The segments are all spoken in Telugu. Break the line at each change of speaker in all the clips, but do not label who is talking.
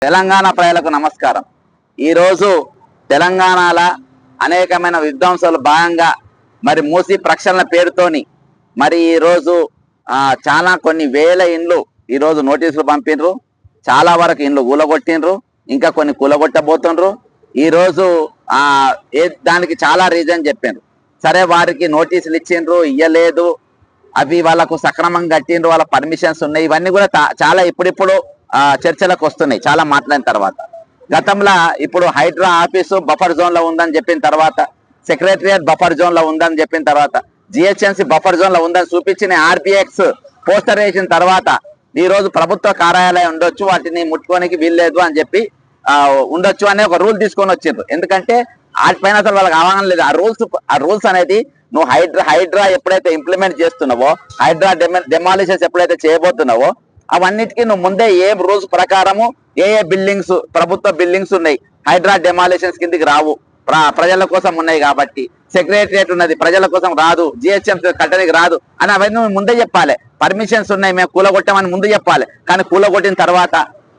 తెలంగాణ ప్రజలకు నమస్కారం. ఈరోజు తెలంగాణలో అనేకమైన విధ్వంసాలు భాగంగా మరి మూసి ప్రక్షాళన పేరుతోని మరి ఈరోజు చాలా కొన్ని వేల ఇండ్లు ఈరోజు నోటీసులు పంపినరు. చాలా వరకు ఇండ్లు కూలగొట్టినరు, ఇంకా కొన్ని కూలగొట్టబోతుండ్రు. ఈరోజు దానికి చాలా రీజన్ చెప్పారు. సరే, వారికి నోటీసులు ఇచ్చిండ్రు, ఇయ్యలేదు, అవి వాళ్ళకు సక్రమంగా కట్టిండ్రు, వాళ్ళ పర్మిషన్స్ ఉన్నాయి. ఇవన్నీ కూడా చాలా ఇప్పుడిప్పుడు చర్చలకు వస్తున్నాయి చాలా మాట్లాడిన తర్వాత. గతంలో ఇప్పుడు హైడ్రా ఆఫీసు బఫర్ జోన్ లో ఉందని చెప్పిన తర్వాత, సెక్రటరియట్ బఫర్ జోన్ లో ఉందని చెప్పిన తర్వాత, జిహెచ్ఎంసీ బఫర్ జోన్ లో ఉందని చూపించిన ఆర్పిఎక్స్ పోస్టర్ వేసిన తర్వాత ఈ రోజు ప్రభుత్వ కార్యాలయం ఉండొచ్చు, వాటిని ముట్టుకోనికి వీల్లేదు అని చెప్పి ఉండొచ్చు అనే ఒక రూల్ తీసుకొని వచ్చిండ్రు. ఎందుకంటే వాటిపైన అసలు వాళ్ళకి అవగాహన లేదు. ఆ రూల్స్ అనేది నువ్వు హైడ్రా ఎప్పుడైతే ఇంప్లిమెంట్ చేస్తున్నావో, హైడ్రా డెమాలిషన్స్ ఎప్పుడైతే చేయబోతున్నావో, అవన్నిటికీ నువ్వు ముందే ఏ రూల్స్ ప్రకారము ఏ బిల్డింగ్స్, ప్రభుత్వ బిల్డింగ్స్ ఉన్నాయి, హైడ్రా డెమాలిషన్స్ కిందికి రావు, ప్రజల కోసం ఉన్నాయి కాబట్టి. సెక్రటరియట్ ఉన్నది, ప్రజల కోసం రాదు, జిహెచ్ఎంసీ కట్టడానికి రాదు అని అవన్నీ ముందే చెప్పాలి. పర్మిషన్స్ ఉన్నాయి, మేము కూలగొట్టామని ముందు చెప్పాలి. కానీ కూలగొట్టిన తర్వాత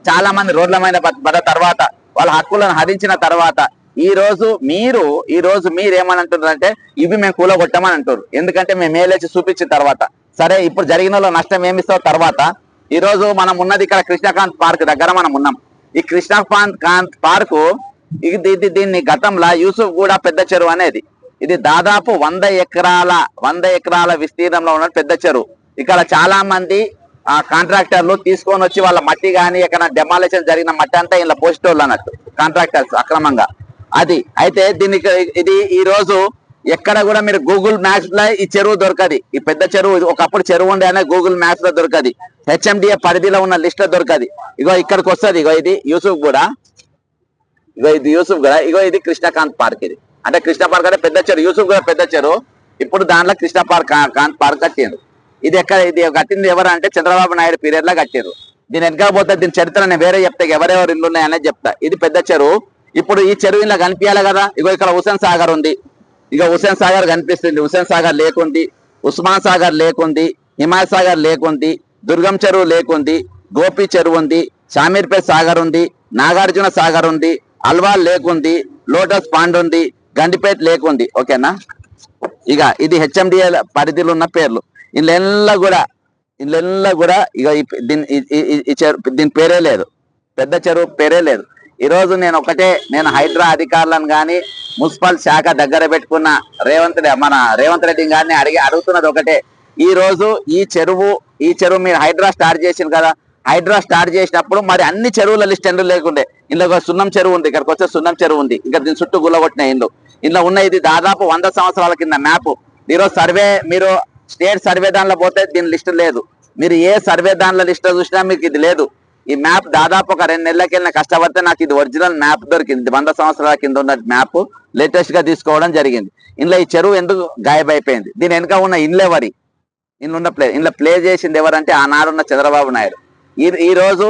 చాలా మంది రోడ్ల మీద పడ్డ తర్వాత, వాళ్ళ హక్కులను హరించిన తర్వాత ఈ రోజు మీరు ఏమని అంటున్నారంటే ఇవి మేము కూలగొట్టామని అంటారు. ఎందుకంటే మేము మేలేసి చూపించిన తర్వాత, సరే ఇప్పుడు జరిగిన నష్టం ఏమిస్తావు తర్వాత. ఈ రోజు మనం ఉన్నది ఇక్కడ కృష్ణకాంత్ పార్క్ దగ్గర మనం ఉన్నాం. ఈ కృష్ణకాంత్ పార్కు దీన్ని గతంలో యూసుఫ్ గూడ పెద్ద చెరువు అనేది, ఇది దాదాపు 100 ఎకరాల విస్తీర్ణంలో ఉన్న పెద్ద చెరువు. ఇక్కడ చాలా మంది కాంట్రాక్టర్లు తీసుకొని వచ్చి వాళ్ళ మట్టి కానీ ఎక్కడ డెమాలిషన్ జరిగిన మట్టి అంతా ఇలా పోస్టోళ్ళు అన్నట్టు కాంట్రాక్టర్స్ అక్రమంగా. అది అయితే ఇది ఈ రోజు ఎక్కడ కూడా మీరు గూగుల్ మ్యాప్స్ లో ఈ చెరువు దొరకది. ఈ పెద్ద చెరువు ఒకప్పుడు చెరువు ఉండే అనే గూగుల్ మ్యాప్స్ లో దొరకది, హెచ్ఎండిఏ పరిధిలో ఉన్న లిస్ట్ లో దొరకది. ఇగో ఇక్కడికి వస్తుంది, ఇగో ఇది యూసుఫ్ గూడ, ఇగో ఇది కృష్ణకాంత్ పార్క్. ఇది అంటే కృష్ణ పార్క్ అంటే పెద్ద చెరువు, యూసుఫ్ గూడ పెద్ద చెరువు. ఇప్పుడు దాంట్లో కాంత్ పార్క్ కట్టిండ్రు. ఇది కట్టింది ఎవరు అంటే చంద్రబాబు నాయుడు పీరియడ్ లో కట్టారు. దీని వెనకపోతే దీని చరిత్ర నేను వేరే చెప్తా, ఎవరెవరు ఇల్లు ఉన్నాయనేది చెప్తా. ఇది పెద్ద చెరువు. ఇప్పుడు ఈ చెరువు ఇలా కనిపించాలి కదా. ఇగో ఇక్కడ హుసేన్ సాగర్ ఉంది, ఇక హుసేన్ సాగర్ కనిపిస్తుంది. హుసేన్ సాగర్ లేకుంది, ఉస్మాన్ సాగర్ లేకుంది, హిమాయత్ సాగర్ లేకుంది, దుర్గం చెరువు లేకుంది, గోపి చెరువు ఉంది, షామీర్పేట్ సాగర్ ఉంది, నాగార్జున సాగర్ ఉంది, అల్వాల్ లేకుంది, లోటస్ పాండ్ ఉంది, గండిపేట లేకుంది. ఓకేనా? ఇక ఇది హెచ్ఎండిఏ పరిధిలో ఉన్న పేర్లు. ఇళ్ళెల్లా కూడా ఇక దీని పేరే లేదు, పెద్ద చెరువు పేరే లేదు. ఈరోజు నేను హైడ్రా అధికారులను కానీ మున్సిపల్ శాఖ దగ్గర పెట్టుకున్న మన రేవంత్ రెడ్డి గారిని అడుగుతున్నది ఒకటే. ఈ రోజు ఈ చెరువు మీరు హైడ్రా స్టార్ట్ చేసింది కదా, హైడ్రా స్టార్ట్ చేసినప్పుడు మరి అన్ని చెరువుల లిస్ట్ ఎందుకు లేకుండే? ఇందులో సున్నం చెరువు ఉంది, ఇక్కడికి వచ్చే సున్నం చెరువు ఉంది, ఇంకా దీని చుట్టూ గుల్లగొట్టిన ఇందులో ఉన్న ఇది దాదాపు 100 సంవత్సరాల కింద మ్యాప్. ఈరోజు సర్వే, మీరు స్టేట్ సర్వే దానిలో పోతే దీని లిస్ట్ లేదు. మీరు ఏ సర్వే దానిలో లిస్ట్ చూసినా మీకు ఇది లేదు. ఈ మ్యాప్ దాదాపు ఒక 2 నెలలకి వెళ్ళిన కష్టపడితే నాకు ఇది ఒరిజినల్ మ్యాప్ దొరికింది. 100 సంవత్సరాల కింద ఉన్న మ్యాప్ లేటెస్ట్ గా తీసుకోవడం జరిగింది. ఇందులో ఈ చెరువు ఎందుకు గాయబైపోయింది? దీని వెనుక ఉన్న ఇండ్ల ప్లే చేసింది ఎవరంటే ఆనాడున్న చంద్రబాబు నాయుడు. ఈ రోజు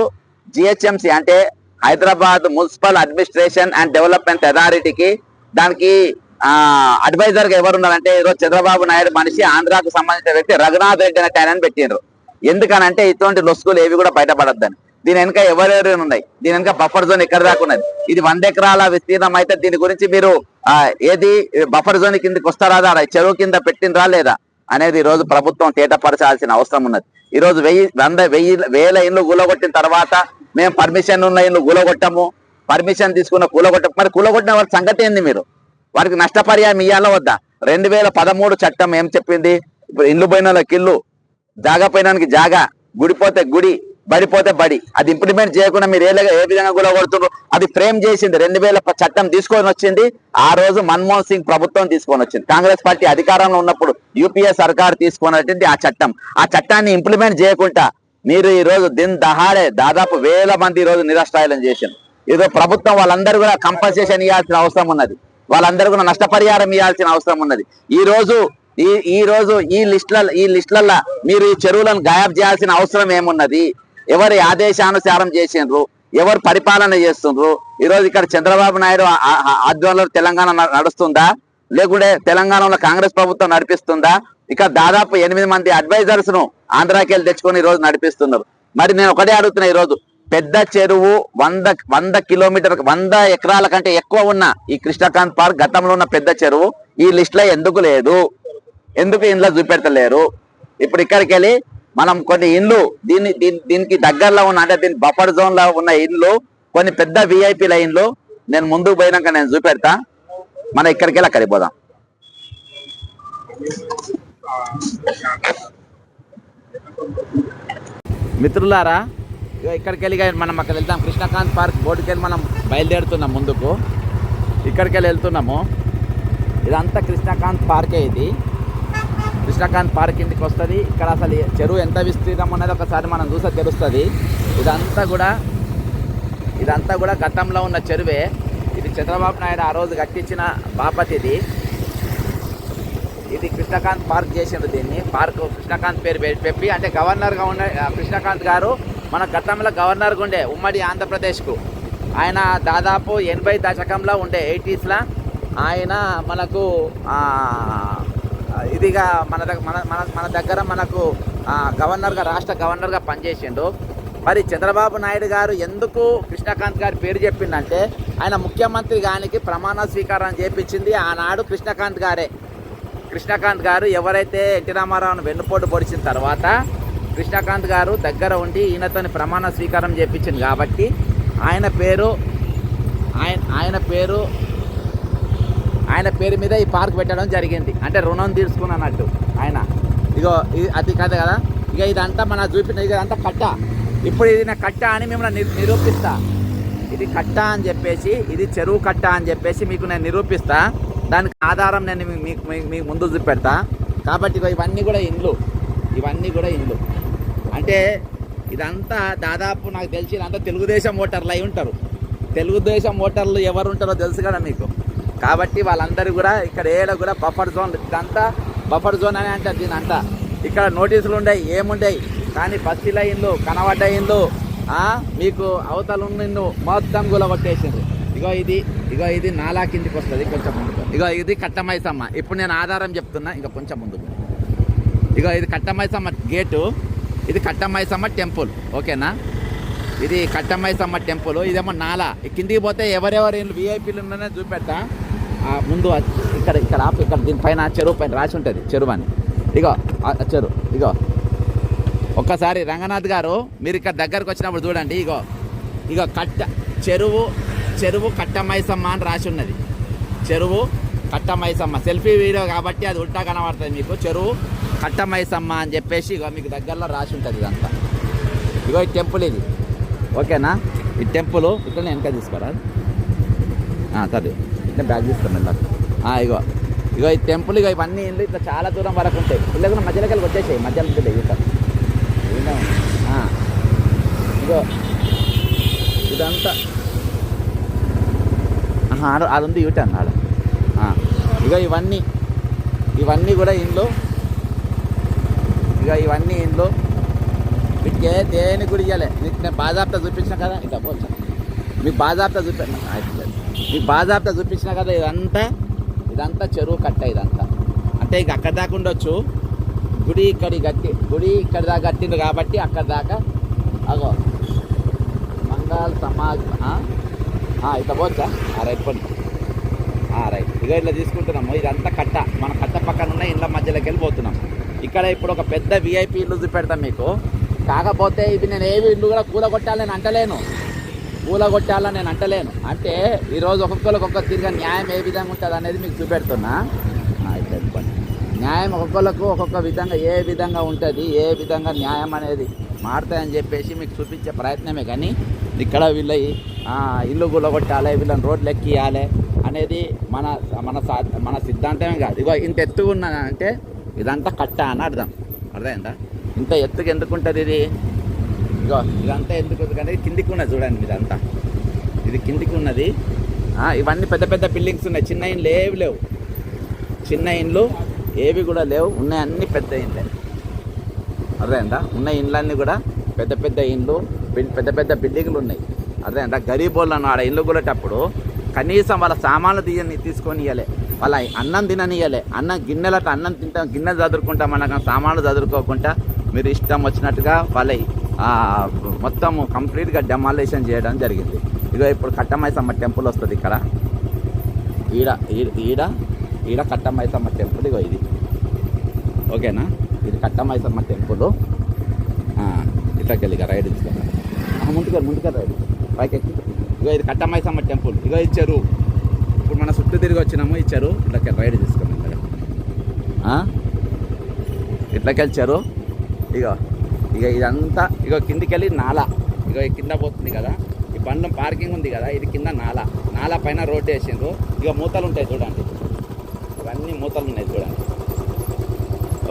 జిహెచ్ఎంసి అంటే Hyderabad municipal administration and development అథారిటీకి దానికి అడ్వైజర్ గా ఎవరున్నారంటే ఈరోజు చంద్రబాబు నాయుడు మనిషి, ఆంధ్రాకు సంబంధించిన వ్యక్తి రఘునాథ్ రెడ్డి అనే ఆయన పెట్టిండ్రు. ఎందుకనంటే ఇటువంటి లొసుగులు ఏవి కూడా బయటపడద్దని. దీని వెనుక ఎవరెవరు ఉన్నాయి, దీని వెనుక బఫర్ జోన్ ఎక్కడ దాకా ఉన్నది. ఇది 100 ఎకరాల విస్తీర్ణం అయితే దీని గురించి మీరు ఏది బఫర్ జోన్ కిందకి వస్తారా, చెరువు కింద పెట్టినరా లేదా అనేది ఈ రోజు ప్రభుత్వం తేటపరచాల్సిన అవసరం ఉన్నది. ఈ రోజు వేల ఇండ్లు కూలగొట్టిన తర్వాత మేము పర్మిషన్ ఉన్న ఇండ్లు కూలగొట్టము, పర్మిషన్ తీసుకున్న కూలగొట్టము. మరి కూలగొట్టిన వారి సంగతి ఏంది? మీరు వారికి నష్టపరిహారం ఇయ్యాల వద్దా? 2013 చట్టం ఏం చెప్పింది? ఇప్పుడు ఇండ్లు పోయినకి ఇల్లు, జాగా పోయినానికి జాగా, గుడిపోతే గుడి, బడిపోతే బడి. అది ఇంప్లిమెంట్ చేయకుండా మీరు ఏ విధంగా కూలగొడుతున్నారు? అది ఫ్రేమ్ చేసింది 2000 చట్టం తీసుకొని వచ్చింది ఆ రోజు మన్మోహన్ సింగ్ ప్రభుత్వం తీసుకొని వచ్చింది. కాంగ్రెస్ పార్టీ అధికారంలో ఉన్నప్పుడు యూపీఏ సర్కార్ తీసుకొని ఆ చట్టం. ఆ చట్టాన్ని ఇంప్లిమెంట్ చేయకుండా మీరు ఈ రోజు దహాడే దాదాపు 1000 మంది ఈ రోజు నిరాశ్రాయలం చేసింది. ఈరోజు ప్రభుత్వం వాళ్ళందరూ కూడా కంపన్సేషన్ ఇవ్వాల్సిన అవసరం ఉన్నది, వాళ్ళందరూ కూడా నష్టపరిహారం ఇవ్వాల్సిన అవసరం ఉన్నది. ఈ రోజు ఈ లిస్టులలో మీరు ఈ చెరువులను గాయబ్ చేయాల్సిన అవసరం ఏమున్నది? ఎవరి ఆదేశానుసారం చేసిండ్రు? ఎవరు పరిపాలన చేస్తుండ్రు? ఈరోజు ఇక్కడ చంద్రబాబు నాయుడు ఆధ్వర్యంలో తెలంగాణ నడుస్తుందా, లేకుంటే తెలంగాణలో కాంగ్రెస్ ప్రభుత్వం నడిపిస్తుందా? ఇక్కడ దాదాపు 8 మంది అడ్వైజర్స్ ను ఆంధ్రాకి వెళ్ళి తెచ్చుకొని ఈ రోజు నడిపిస్తున్నారు. మరి నేను ఒకటే అడుగుతున్నా, ఈ రోజు పెద్ద చెరువు 100 కిలోమీటర్ 100 ఎకరాల కంటే ఎక్కువ ఉన్న ఈ కృష్ణకాంత్ పార్క్ గతంలో ఉన్న పెద్ద చెరువు ఈ లిస్ట్ లో ఎందుకు లేదు, ఎందుకు ఇంట్లో చూపెడతలేరు? ఇప్పుడు ఇక్కడికి వెళ్ళి మనం కొన్ని ఇండ్లు దీనికి దగ్గరలో ఉన్న అంటే దీని బఫర్ జోన్ లో ఉన్న ఇండ్లు కొన్ని పెద్ద విఐపీల ఇండ్లు నేను ముందుకు పోయినాక నేను చూపెడతా. మనం ఇక్కడికి వెళ్ళి అక్కడికి పోదాం. మిత్రులారా, ఇక్కడికి వెళ్ళి మనం అక్కడ వెళ్తాం. కృష్ణకాంత్ పార్క్ బోర్డుకి వెళ్ళి మనం బయలుదేరుతున్నాం ముందుకు. ఇక్కడికి వెళ్ళి వెళ్తున్నాము. ఇదంతా కృష్ణకాంత్ పార్కే. ఇది కృష్ణకాంత్ పార్క్ ఇంటికి వస్తుంది. ఇక్కడ అసలు చెరువు ఎంత విస్తీర్ణం ఉన్నది ఒకసారి మనం చూస్తే తెలుస్తుంది. ఇదంతా కూడా గతంలో ఉన్న చెరువే. ఇది చంద్రబాబు నాయుడు ఆ రోజు కట్టించిన బాపతి. ఇది కృష్ణకాంత్ పార్క్ చేసిండు. దీన్ని పార్క్ కృష్ణకాంత్ పేరు పెట్టి అంటే గవర్నర్గా ఉన్న కృష్ణకాంత్ గారు మన గతంలో గవర్నర్గా ఉండే ఉమ్మడి ఆంధ్రప్రదేశ్కు. ఆయన దాదాపు 80 దశకంలో ఉండే 80స్లో ఆయన మనకు ఇదిగా మన దగ్గర మనకు గవర్నర్గా రాష్ట్ర గవర్నర్గా పనిచేసిండు. మరి చంద్రబాబు నాయుడు గారు ఎందుకు కృష్ణకాంత్ గారి పేరు చెప్పిందంటే ఆయన ముఖ్యమంత్రి గారికి ప్రమాణ స్వీకారం చేపించింది ఆనాడు కృష్ణకాంత్ గారే. కృష్ణకాంత్ గారు ఎవరైతే ఎన్టీ రామారావును వెన్నుపోటు పొడిచిన తర్వాత కృష్ణకాంత్ గారు దగ్గర ఉండి ఈయనతోని ప్రమాణ స్వీకారం చేపించింది కాబట్టి ఆయన పేరు మీద ఈ పార్క్ పెట్టడం జరిగింది. అంటే రుణం తీర్చుకున్నట్టు ఆయన. ఇగో అది కథ కదా. ఇక ఇదంతా మన చూపిన ఇదంతా కట్ట. ఇప్పుడు ఇది నా కట్ట అని మిమ్మల్ని నిరూపిస్తా. ఇది కట్ట అని చెప్పేసి, ఇది చెరువు కట్ట అని చెప్పేసి మీకు నేను నిరూపిస్తా. దానికి ఆధారం నేను మీకు ముందు చూపెడతా. కాబట్టి ఇవన్నీ కూడా ఇండ్లు. అంటే ఇదంతా దాదాపు నాకు తెలిసి ఇదంతా తెలుగుదేశం ఓటర్లు అయి ఉంటారు. తెలుగుదేశం ఓటర్లు ఎవరు ఉంటారో తెలుసు కదా మీకు. కాబట్టి వాళ్ళందరూ కూడా ఇక్కడ కూడా బఫర్ జోన్. ఇదంతా బఫర్ జోన్ అని అంటారు దీనంతా. ఇక్కడ నోటీసులు ఉండయి, ఏముండయి. కానీ బస్తీల ఇండ్లు, కనబడ్డ ఇండ్లు, మీకు అవతల ఉన్న ఇండ్లు మొత్తం గులగొట్టేసింది. ఇగో ఇది నాలా కిందికి వస్తుంది కొంచెం ముందుకు. ఇది కట్టమైసమ్మ. ఇప్పుడు నేను ఆధారం చెప్తున్నా. ఇక కొంచెం ముందుకు. ఇది కట్టమైసమ్మ గేటు. ఇది కట్టమైసమ్మ టెంపుల్. ఓకేనా? ఇది కట్టమైసమ్మ టెంపుల్. ఇదేమో నాలా. కిందికి పోతే ఎవరెవరు ఇండ్లు విఐపీలు ఉన్నాయో చూపెడతా. ముందు ఇక్కడ దీనిపైన చెరువు పైన రాసి ఉంటుంది చెరువు అని. చెరువు ఒక్కసారి రంగనాథ్ గారు మీరు ఇక్కడ దగ్గరకు వచ్చినప్పుడు చూడండి. చెరువు కట్టమైసమ్మ అని రాసి ఉన్నది. చెరువు కట్టమైసమ్మ. సెల్ఫీ వీడియో కాబట్టి అది ఉల్టా కనబడుతుంది మీకు. చెరువు కట్టమైసమ్మ అని చెప్పేసి మీకు దగ్గరలో రాసి ఉంటుంది ఇదంతా. ఈ టెంపుల్ ఇది. ఓకేనా? ఈ టెంపుల్ ఇక్కడ వెనక తీసుకోరా. సరే నేను బ్యాగ్ తీసుకోండి ఇలా. ఈ టెంపుల్ ఇవన్నీ ఇల్లు ఇట్లా చాలా దూరం వరకు ఉంటాయి. ఇళ్ళకు మధ్యలోకి వెళ్ళి వచ్చేసాయి. మధ్యలో ఉంటుంది ఇదంతా అది ఉంది యూటర్న్ ఆడ. ఇవన్నీ కూడా ఇండ్లు. ఇవన్నీ ఇండ్లు. వీటికి దేని గుడి ఇవ్వాలి. నేను బాజాబ్తా చూపించిన కదా. ఇక పోవచ్చు మీకు బాజాబ్తా చూపించిన కదా. ఇదంతా చెరువు కట్ట. ఇదంతా అంటే ఇక అక్కడ దాకా ఉండొచ్చు. గుడి ఇక్కడ దాకా కట్టింది కాబట్టి అక్కడ దాకా మంగళ సమాజ్. ఇట్లా పోవచ్చా? రైట్ పండి. రైట్. ఇట్లా తీసుకుంటున్నాము. ఇదంతా కట్ట. మన కట్ట పక్కన ఉన్న ఇండ్ల మధ్యలోకి వెళ్ళిపోతున్నాం. ఇక్కడ ఇప్పుడు ఒక పెద్ద విఐపీ ఇల్లు చూపెడతాం మీకు. కాకపోతే ఇవి నేను ఏవి ఇల్లు కూడా కూలగొట్టాలని అంటలేను. అంటే ఈరోజు ఒక్కొక్కరికి ఒక్కొక్క తిరిగా న్యాయం ఏ విధంగా ఉంటుంది అనేది మీకు చూపెడుతున్నా. ఇట్లా వెళ్ళిపోండి. న్యాయం ఒక్కొక్కరికి ఒక్కొక్క విధంగా ఏ విధంగా ఉంటుంది, ఏ విధంగా న్యాయం అనేది మారుతాయని చెప్పేసి మీకు చూపించే ప్రయత్నమే. కానీ ఇక్కడ వీళ్ళ ఇల్లు గుల్లగొట్టాలి, వీళ్ళని రోడ్లు ఎక్కియాలి అనేది మన సిద్ధాంతమే కాదు. ఇంత ఎత్తుగా ఉన్నదంటే ఇదంతా కట్ట అని అర్థమైందా? ఇంత ఎత్తుగా ఎందుకు ఉంటుంది ఇది? ఇదంతా ఎందుకు కానీ కిందికి ఉన్నది చూడండి. ఇది కిందికి ఉన్నది. ఇవన్నీ పెద్ద పెద్ద బిల్డింగ్స్ ఉన్నాయి. చిన్న ఇండ్లు ఏవి లేవు. చిన్న ఇండ్లు ఏవి కూడా లేవు. ఉన్నాయి అన్ని పెద్ద ఇండ్లే. అర్థమైందా? ఉన్న ఇండ్లన్నీ కూడా పెద్ద పెద్ద ఇండ్లు, పెద్ద పెద్ద బిల్డింగ్లు ఉన్నాయి. అర్థమైందా? గరీబోళ్ళను ఆడ ఇల్లు కూలేటప్పుడు కనీసం వాళ్ళ సామాన్లు తీసుకొని ఇవ్వలే, వాళ్ళ అన్నం తిననియలే. గిన్నెలట అన్నం తింటాం, గిన్నెలు చదువుకుంటాం, మనకు సామాన్లు చదువుకోకుండా మీరు ఇష్టం వచ్చినట్టుగా వాళ్ళ మొత్తం కంప్లీట్గా డెమాలిషన్ చేయడం జరిగింది. ఇగో ఇప్పుడు కట్టమైసమ్మ టెంపుల్ వస్తుంది ఇక్కడ. ఈడ ఈడ ఈడ కట్టమైసమ్మ టెంపుల్. ఇగో ఇది ఓకేనా, ఇది కట్టమైసమ్మ టెంపుల్. ఇట్లకెళ్ళి ఇక రైడ్ ఇస్తాను, ముందుగా రైడ్ పైకి ఎక్కి. ఇగో ఇది కట్టమైసమ్మ టెంపుల్. ఇగో ఇచ్చారు, ఇప్పుడు మన చుట్టూ తిరిగి వచ్చినాము. ఇచ్చారు ఇట్లకెళ్ళి రైడ్ తీసుకోండి. ఇట్లకెళ్ళారు. ఇగో ఇక ఇదంతా ఇగో కిందికెళ్ళి నాలా. ఇగో కింద పోతుంది కదా, ఈ బండ్లం పార్కింగ్ ఉంది కదా, ఇది కింద నాలా పైన రోడ్డు వేసిండ్రు. ఇక మూతలు ఉంటాయి చూడండి, ఇవన్నీ మూతలు ఉన్నాయి చూడండి.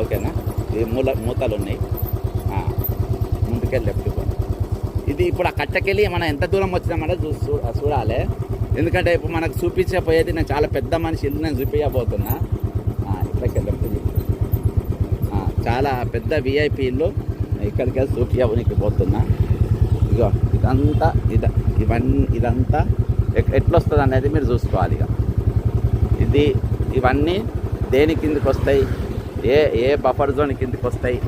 ఓకేనా, ఇది మూతలు ఉన్నాయి. ముందుకెళ్ళి లెఫ్ట్ పోయి ఇది ఇప్పుడు ఆ కట్టకెళ్ళి మనం ఎంత దూరం వచ్చినామంటే చూడాలి. ఎందుకంటే ఇప్పుడు మనకు చూపించకపోయేది, నేను చాలా పెద్ద మనిషి ఇల్లు నేను చూపించబోతున్నా. ఇక్కడికి లెఫ్ట్, చాలా పెద్ద విఐపి ఇల్లు, ఇక్కడికి వెళ్ళి చూపించడానికి పోతున్నా. ఇగో ఇదంతా ఇదంతా ఎట్లొస్తుంది అనేది మీరు చూసుకోవాలి. ఇక ఇవన్నీ దేని కిందకి వస్తాయి, ఏ బఫర్ జోన్ కిందకి వస్తాయి,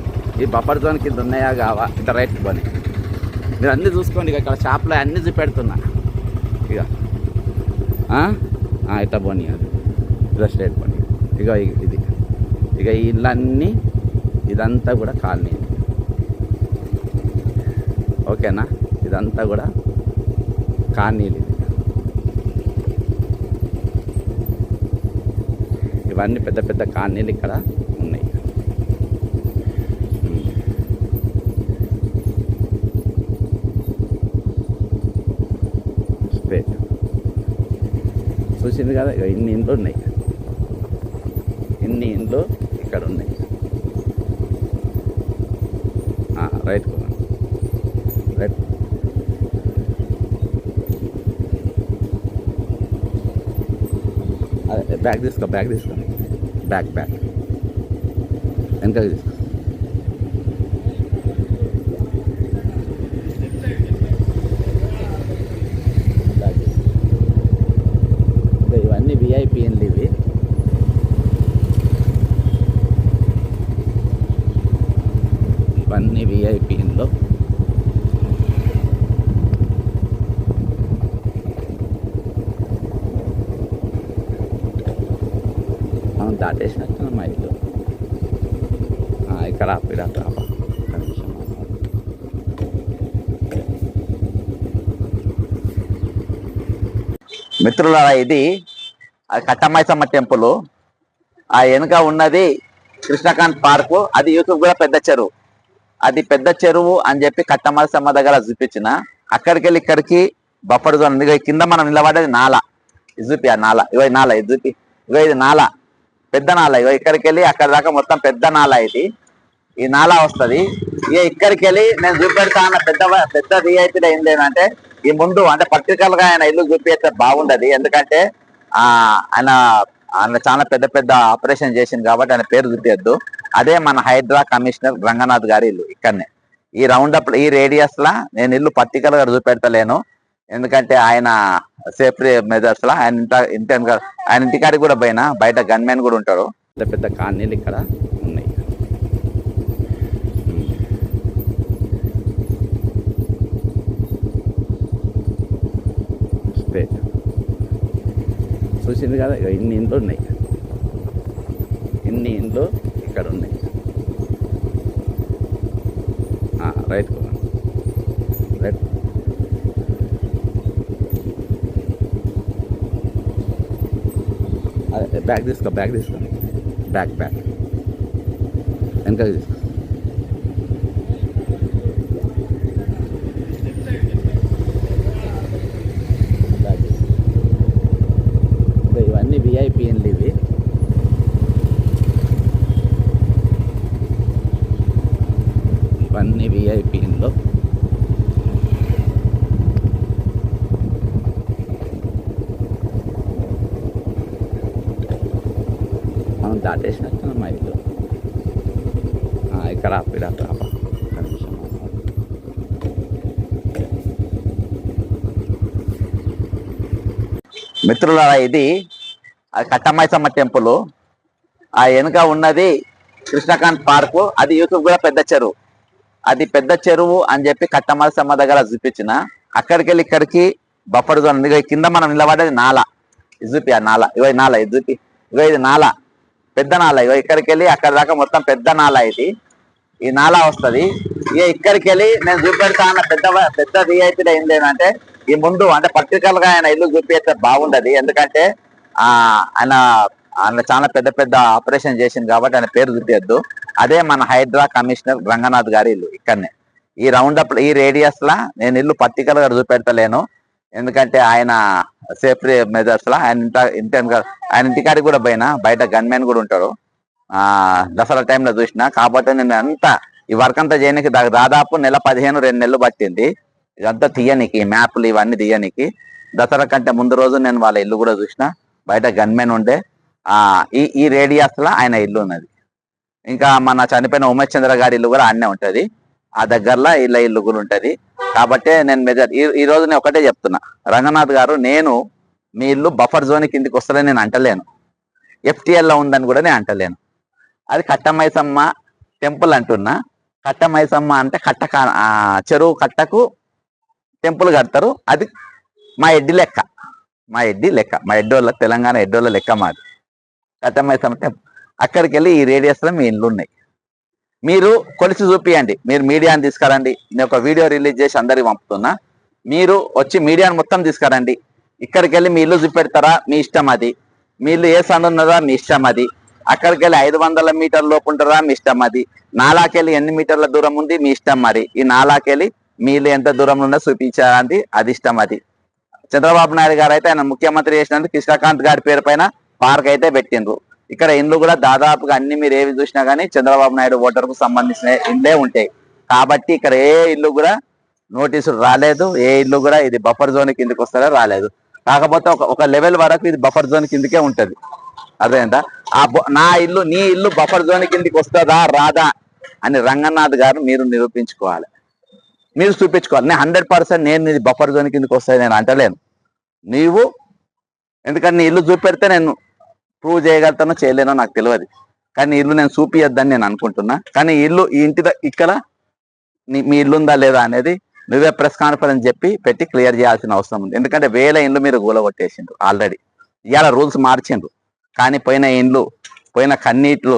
ఈ బఫర్ జోన్ కింద ఉన్నాయా కావా, ఇట్లా రైట్కి పోనీ మీరు అన్నీ చూసుకోండి. ఇక ఇక్కడ షాప్లో అన్నీ చూపెడుతున్నా. ఇక ఇట్లా పోనీ, అది ఇలా స్ట్రైట్ పోనీ. ఇక ఇది ఇక ఈ ఇళ్ళన్నీ ఇదంతా కూడా కాలనీ. ఓకేనా, ఇదంతా కూడా కాలనీలు. ఇవన్నీ పెద్ద పెద్ద కాలనీలు ఇక్కడ ఉన్నాయి. స్ట్రేట్ చూసింది కదా, ఇన్ని ఇండ్లు ఉన్నాయి, ఇన్ని ఇండ్లు ఇక్కడ ఉన్నాయి. Right right. బ్యాగ్ తీసుకో, బ్యాగ్ వెనకాల తీసుకో. ఇవన్నీ విఐపి ఇండ్లు ఇవి. ఇవన్నీ విఐపి ఇండ్లు. మనం దాటేసినట్టు మా ఇల్లు. ఇక్కడ నిమిషం. మిత్రులారా, ఇది కట్టమైసమ్మ టెంపుల్. ఆ వెనుక ఉన్నది కృష్ణకాంత్ పార్కు. అది యూసుఫ్ కూడా పెద్ద చెరువు. అది పెద్ద చెరువు అని చెప్పి కట్టమైసమ్మ దగ్గర చూపించిన. అక్కడికి వెళ్ళి ఇక్కడికి బఫర్ జోన్. ఇక కింద మనం నిలబడేది నాలా. ఇది చూపి ఆ నాలా. ఇగో నాలా, ఇది చూపి. ఇగో ఇది నాలా, పెద్ద నాలా. ఇగో ఇక్కడికి వెళ్ళి అక్కడ దాకా మొత్తం పెద్ద నాలా. ఇది ఈ నాలా వస్తుంది. ఇక ఇక్కడికి వెళ్ళి నేను చూపెడతా అన్న పెద్ద రియాయితీలో ఏంటి అంటే, ఈ ముందు అంటే పర్టికులర్ గా ఆయన ఇల్లు చూపిస్తే బాగుండదు. ఎందుకంటే ఆయన చాలా పెద్ద ఆపరేషన్ చేసింది కాబట్టి ఆయన పేరు చూపించద్దు. అదే మన హైడ్రా కమిషనర్ రంగనాథ్ గారి ఇల్లు ఇక్కడనే. ఈ రౌండప్ ఈ రేడియస్ లా నేను ఇల్లు పర్టికులర్ గా చూపెడతలేను, ఎందుకంటే ఆయన సేఫ్టీ మెజర్స్ లా ఆయన ఇంటికాడికి కూడా పోయినా, బయట గన్మెన్ కూడా ఉంటారు. పెద్ద కాలనీలు ఇక్కడ ఉన్నాయి. స్ట్రేట్ చూసింది కదా, ఇన్ని ఇండ్లు ఉన్నాయి, ఇన్ని ఇండ్లు ఇక్కడ ఉన్నాయి. Right right. బ్యాగ్ తీసుకో, బ్యాగ్ వెనకాల తీసుకో. ఇవన్నీ విఐపి ఇండ్లు ఇవి. ఇవన్నీ విఐపి ఇండ్లు. మనం దాటేసినట్టు మా ఇల్లు. ఇక్కడ మిత్రులారా, ఇది కట్టమైసమ్మ టెంపుల్. ఆ వెనుక ఉన్నది కృష్ణకాంత్ పార్కు. అది యూసుఫ్ కూడా పెద్ద చెరువు. అది పెద్ద చెరువు అని చెప్పి కట్టమలసమ్మ దగ్గర చూపించిన. అక్కడికి వెళ్ళి ఇక్కడికి బఫర్ జోన్ ఉంది. కింద మనం నిలబడేది నాల, ఇది చూపి ఆ నాల, ఇగో ఈ నాల, ఇది చూపి, ఇగో ఇది నాల, పెద్ద నాల. ఇగో ఇక్కడికి వెళ్ళి అక్కడ దాకా మొత్తం పెద్ద నాల ఇది. ఈ నాలా వస్తుంది. ఇక ఇక్కడికి వెళ్ళి నేను చూపెడతా అన్న పెద్ద రియాయితీలో ఏం లేదంటే, ఈ ముందు అంటే పర్టికులర్ గా ఆయన ఇల్లు చూపిస్తే బాగుండదు. ఎందుకంటే ఆయన ఆయన చాలా పెద్ద పెద్ద ఆపరేషన్ చేసింది కాబట్టి ఆయన పేరు చూపించద్దు. అదే మన హైడ్రా కమిషనర్ రంగనాథ్ గారి ఇల్లు ఇక్కడనే. ఈ రౌండప్ ఈ రేడియస్ లా నేను ఇల్లు పర్టికులర్ గా చూపెడతలేను. ఎందుకంటే ఆయన సేఫ్టీ మెజర్స్ లా ఆయన ఇంటికాడికి కూడా పోయినా, బయట గన్మెన్ కూడా ఉంటాడు. దసరా టైంలో చూసిన. కాబట్టి నేను అంతా ఈ వర్క్ అంతా చేయడానికి దాదాపు నెల 15-2 నెలలు పట్టింది. ఇదంతా తీయనికి, మ్యాప్లు ఇవన్నీ తీయనికి. దసరా కంటే ముందు రోజు నేను వాళ్ళ ఇల్లు కూడా చూసిన. బయట గన్మెన్ ఉండే. ఈ రేడియస్ లా ఆయన ఇల్లు ఉన్నది. ఇంకా మన చనిపోయిన ఉమేష్ చంద్ర గారి ఇల్లు కూడా అన్నే ఉంటది. ఆ దగ్గరలో ఇళ్ళ ఇల్లు కూడా ఉంటది. కాబట్టి నేను ఈ రోజు నేను ఒకటే చెప్తున్నా, రంగనాథ్ గారు, నేను మీ ఇల్లు బఫర్ జోన్ కిందికి వస్తుందని నేను అంటలేను. FTL లో ఉందని కూడా నేను అంటలేను. అది కట్టమైసమ్మ టెంపుల్ అంటున్నా. కట్టమైసమ్మ అంటే చెరువు కట్టకు టెంపుల్ కడతారు. అది మా ఎడ్డి లెక్క, మా ఎడ్డోళ్ళ, తెలంగాణ ఎడ్డోళ్ళ లెక్క మాది కట్టమైసమ్మ టెంపుల్. అక్కడికి వెళ్ళి ఈ రేడియస్ లో మీ ఇల్లు ఉన్నాయి. మీరు కొలిసి చూపియండి. మీరు మీడియాని తీసుకురండి. నేను ఒక వీడియో రిలీజ్ చేసి అందరికి పంపుతున్నా. మీరు వచ్చి మీడియాని మొత్తం తీసుకురండి. ఇక్కడికి వెళ్ళి మీ ఇల్లు చూపెడతారా మీ ఇష్టం అది. మీ ఇల్లు ఏ సందు ఉన్నదా మీ ఇష్టం అది. అక్కడికి వెళ్ళి 500 మీటర్ల లోపు ఉంటారా మీ ఇష్టం అది. నాలాకెళ్ళి ఎన్ని మీటర్ల దూరం ఉంది మీ ఇష్టం. మరి ఈ నాలాకెళ్ళి మీ ఇల్లు ఎంత దూరంలో ఉందో చూపించాలి, అది ఇష్టం అది. చంద్రబాబు నాయుడు గారు అయితే ఆయన ముఖ్యమంత్రి చేసినందుకు కృష్ణకాంత్ గారి పేరు పైన పార్క్ అయితే పెట్టిండ్రు. ఇక్కడ ఇండ్లు కూడా దాదాపుగా అన్ని మీరు ఏవి చూసినా కానీ చంద్రబాబు నాయుడు ఓటర్ కు సంబంధించిన ఇండ్లే ఉంటాయి. కాబట్టి ఇక్కడ ఏ ఇల్లు కూడా నోటీసులు రాలేదు. ఏ ఇల్లు కూడా ఇది బఫర్ జోన్ కిందకి వస్తారో రాలేదు. కాకపోతే ఒక లెవెల్ వరకు ఇది బఫర్ జోన్ కిందకే ఉంటది. అదేంటా నా ఇల్లు నీ ఇల్లు బఫర్ జోన్ కిందకి వస్తుందా రాదా అని రంగనాథ్ గారు మీరు నిరూపించుకోవాలి, మీరు చూపించుకోవాలి. నేను 100% నేను ఇది బఫర్ జోన్ కిందకి వస్తుంది నేను అంటలేను. నీవు ఎందుకంటే నీ ఇల్లు చూపెడితే నేను ప్రూవ్ చేయగలుగుతానో చేయలేనో నాకు తెలియదు. కానీ ఇల్లు నేను చూపియద్దని నేను అనుకుంటున్నా. కానీ ఇల్లు ఈ ఇంటి ఇక్కడ మీ ఇల్లు ఉందా లేదా అనేది నువ్వే ప్రెస్ కాన్ఫరెన్స్ చెప్పి పెట్టి క్లియర్ చేయాల్సిన అవసరం ఉంది. ఎందుకంటే 1000 ఇండ్లు మీరు గూలగొట్టేసిండ్రు ఆల్రెడీ. ఇవాళ రూల్స్ మార్చిండ్రు. కానీ పోయిన ఇండ్లు, పోయిన కన్నీట్లు,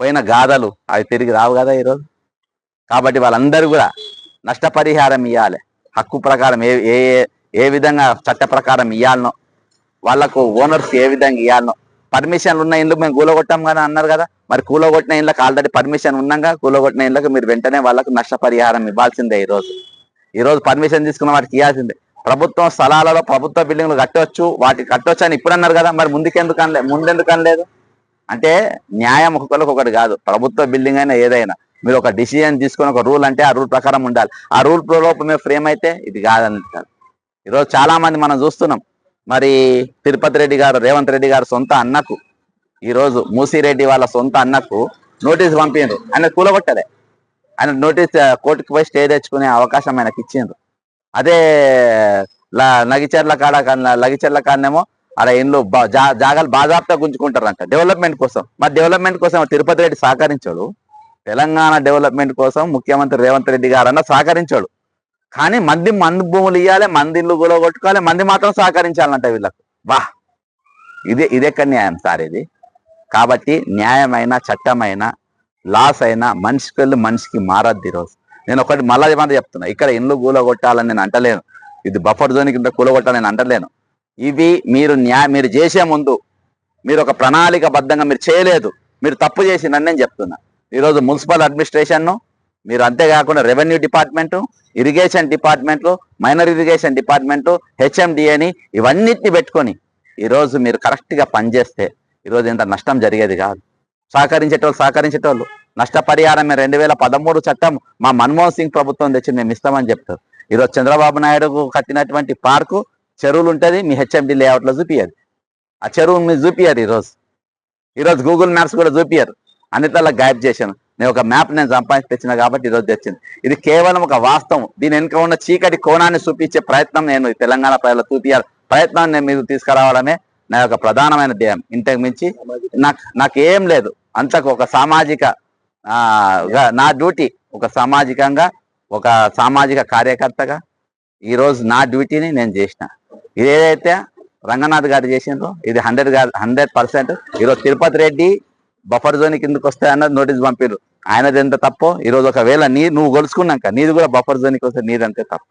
పోయిన గాథలు అవి తిరిగి రావు కదా ఈరోజు. కాబట్టి వాళ్ళందరూ కూడా నష్టపరిహారం ఇవ్వాలి. హక్కు ప్రకారం ఏ విధంగా చట్ట ప్రకారం ఇవ్వాలనో, వాళ్ళకు ఓనర్స్ ఏ విధంగా ఇవ్వాలనో. పర్మిషన్లు ఉన్న ఇండ్లు మేము కూలగొట్టాం కానీ అన్నారు కదా. మరి కూలగొట్టిన ఇండ్లకు ఆల్రెడీ పర్మిషన్ ఉన్నాగా, కూలగొట్టిన ఇండ్లకు మీరు వెంటనే వాళ్ళకు నష్టపరిహారం ఇవ్వాల్సిందే. ఈరోజు పర్మిషన్ తీసుకున్న వాటికి ఇవ్వాల్సిందే. ప్రభుత్వం స్థలాలలో ప్రభుత్వ బిల్డింగ్లు కట్టవచ్చు, వాటికి కట్టవచ్చు అని ఇప్పుడు అన్నారు కదా. మరి ముందెందుకు అనలేదు అంటే న్యాయం ఒక్కొక్కరికి ఒకటి కాదు. ప్రభుత్వ బిల్డింగ్ అయినా ఏదైనా మీరు ఒక డిసిజన్ తీసుకొని ఒక రూల్ అంటే ఆ రూల్ ప్రకారం ఉండాలి. ఆ రూల్ లోపు మేము ఫ్రేమ్ అయితే ఇది కాదంటారు. ఈరోజు చాలా మంది మనం చూస్తున్నాం. మరి తిరుపతి రెడ్డి గారు, రేవంత్ రెడ్డి గారు సొంత అన్నకు, ఈరోజు మూసిరెడ్డి వాళ్ళ సొంత అన్నకు నోటీసు పంపిండ్రు. ఆయన కూలగొట్టలే. ఆయన నోటీస్ కోర్టుకు పోయి స్టే తెచ్చుకునే అవకాశం ఆయనకి ఇచ్చిండ్రు. అదే లగిచెర్ల కాడనేమో అలా ఇండ్లు జాగాలు బాజాప్తా గుంజుకుంటారంట డెవలప్మెంట్ కోసం. మరి డెవలప్మెంట్ కోసం తిరుపతి రెడ్డి సహకరించాడు. తెలంగాణ డెవలప్మెంట్ కోసం ముఖ్యమంత్రి రేవంత్ రెడ్డి గారు అన్న సహకరించాడు. కానీ మంది భూములు ఇవ్వాలి, మంది ఇల్లు గొలగొట్టుకోవాలి, మంది మాత్రం సహకరించాలంట వీళ్ళకు. ఇదెక్కడ న్యాయం సార్ ఇది? కాబట్టి న్యాయమైన, చట్టమైన, లాస్ అయినా మనిషికి వెళ్ళి మనిషికి మారద్దు. ఈరోజు నేను ఒకటి మళ్ళీ చెప్తున్నా, ఇక్కడ ఇల్లు కూలగొట్టాలని నేను అంటలేను. ఇది బఫర్ జోన్ కింద కూలగొట్టాలని నేను అంటలేను. ఇవి మీరు చేసే ముందు మీరు ఒక ప్రణాళికబద్ధంగా మీరు చేయలేదు, మీరు తప్పు చేసిందని నేను చెప్తున్నా. ఈరోజు మున్సిపల్ అడ్మినిస్ట్రేషన్ మీరు, అంతేకాకుండా రెవెన్యూ డిపార్ట్మెంటు, ఇరిగేషన్ డిపార్ట్మెంట్లు, మైనర్ ఇరిగేషన్ డిపార్ట్మెంటు, HMDAని ఇవన్నిటిని పెట్టుకొని ఈరోజు మీరు కరెక్ట్గా పనిచేస్తే ఈరోజు ఇంత నష్టం జరిగేది కాదు. సహకరించేటోళ్ళు నష్టపరిహారం 2013 చట్టం మా మన్మోహన్ సింగ్ ప్రభుత్వం తెచ్చి మేము ఇస్తామని చెప్తారు. ఈరోజు చంద్రబాబు నాయుడుకు కట్టినటువంటి పార్కు చెరువులు ఉంటుంది, మీ HMD లేఅవుట్లో చూపియదు. ఆ చెరువు మీరు చూపియారు. ఈరోజు గూగుల్ మ్యాప్స్ కూడా చూపియారు. అన్నిట్లలో గాయబ్ చేశాను. నేను ఒక మ్యాప్ నేను సంపాదించి తెచ్చిన కాబట్టి ఈరోజు తెచ్చింది. ఇది కేవలం ఒక వాస్తవం. దీని వెనుక ఉన్న చీకటి కోణాన్ని చూపించే ప్రయత్నం నేను తెలంగాణ ప్రజలు చూపించాలి ప్రయత్నం నేను మీరు తీసుకురావడమే నా యొక్క ప్రధానమైన ధ్యేయం. ఇంతకు మించి నాకేం లేదు. అంతకు ఒక సామాజిక నా డ్యూటీ ఒక సామాజిక కార్యకర్తగా ఈరోజు నా డ్యూటీని నేను చేసిన. ఇదేదైతే రంగనాథ్ గారు చేసిండ్రో ఇది 100%. ఈరోజు తిరుపతి రెడ్డి బఫర్ జోన్ కిందకి వస్తాయన్నది నోటీస్ పంపిరు. ఆయనది ఎంత తప్పో ఈరోజు ఒకవేళ నువ్వు గొలుసుకున్నాక నీది కూడా బఫర్ జోన్కి వస్తే నీదంతే తప్పు.